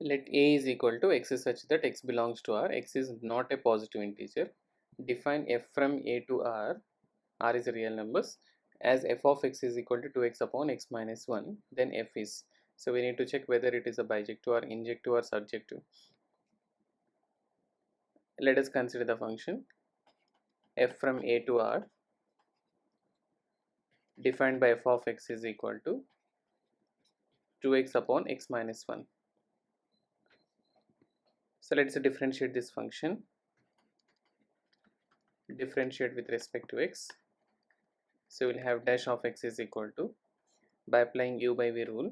Let a is equal to x such that x belongs to R, x is not a positive integer. Define f from a to R is a real numbers, as f of x is equal to 2x upon x minus 1, then f is. So we need to check whether it is a bijective or injective or surjective. Let us consider the function f from a to R defined by f of x is equal to 2x upon x minus 1. So let's differentiate this function. Differentiate with respect to x. So we'll have dash of x is equal to, by applying u by v rule,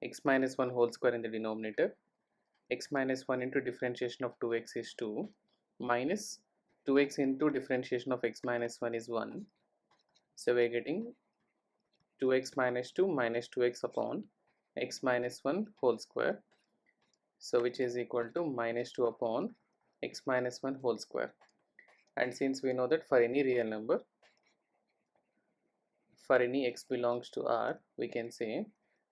x minus 1 whole square in the denominator, x minus 1 into differentiation of 2x is 2, minus 2x into differentiation of x minus 1 is 1. So we're getting 2x minus 2 minus 2x upon x minus 1 whole square, so which is equal to minus 2 upon x minus 1 whole square. And since we know that for any real number, for any x belongs to R, we can say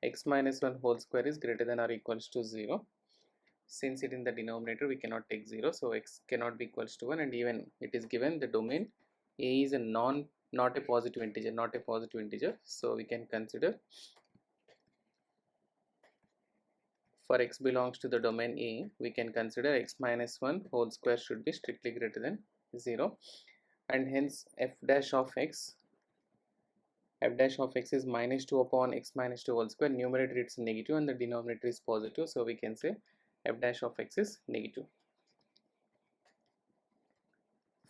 x minus 1 whole square is greater than or equals to 0. Since it in the denominator, we cannot take 0, so x cannot be equals to 1, and even it is given the domain a is a not a positive integer, so we can consider for x belongs to the domain a, we can consider x minus 1 whole square should be strictly greater than 0, and hence f dash of x is minus 2 upon x minus 2 whole square. Numerator it's negative and the denominator is positive, so we can say f dash of x is negative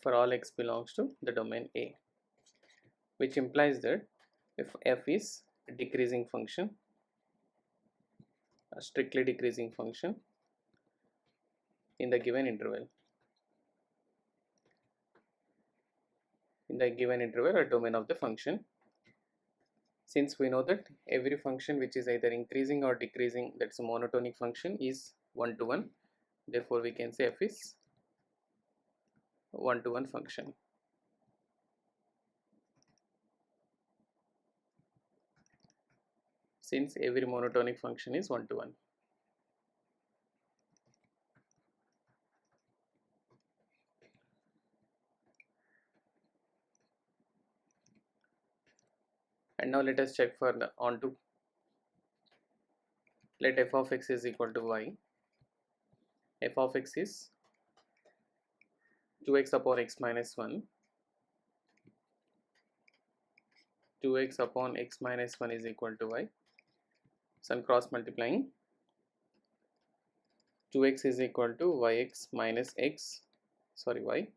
for all x belongs to the domain A, which implies that if f is a decreasing function, a strictly decreasing function in the given interval, or domain of the function. Since we know that every function which is either increasing or decreasing, that's a monotonic function, is 1 to 1, therefore we can say f is 1 to 1 function. Since every monotonic function is 1 to 1. And now let us check for the onto. Let f of x is equal to y. F of x is 2x upon x minus 1. 2x upon x minus 1 is equal to y. So on cross multiplying, 2x is equal to yx minus x, y,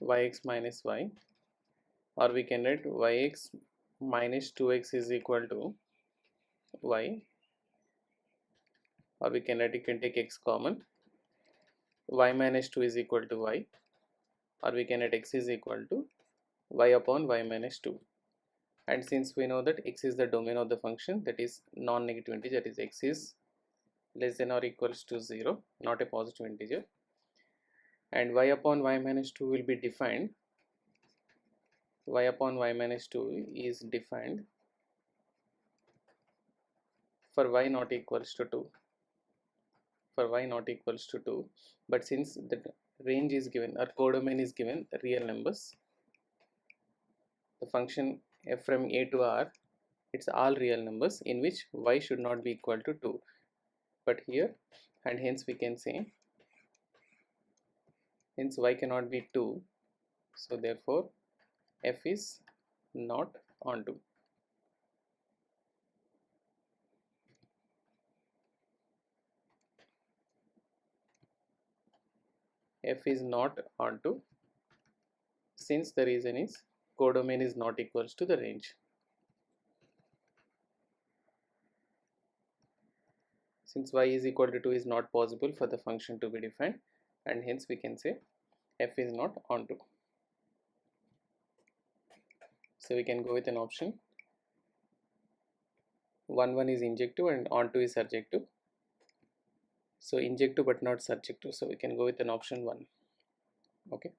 yx minus y, or we can write yx minus 2x is equal to y, or we can write, you can take x common, y minus 2 is equal to y, or we can write x is equal to y upon y minus 2. And since we know that x is the domain of the function, that is non-negative integer, that is x is less than or equals to 0, not a positive integer, and y upon y minus 2 will be defined, y upon y minus 2 is defined for y not equals to 2, but since the range is given or codomain is given real numbers, the function f from a to r, it's all real numbers in which y should not be equal to 2, but here, and hence we can say, hence y cannot be 2, so therefore f is not onto. F is not onto, since the reason is codomain is not equals to the range. Since y is equal to 2 is not possible for the function to be defined, and hence we can say f is not onto. So we can go with an option 1 is injective and onto is surjective. So injective but not surjective, so we can go with an option 1. Okay.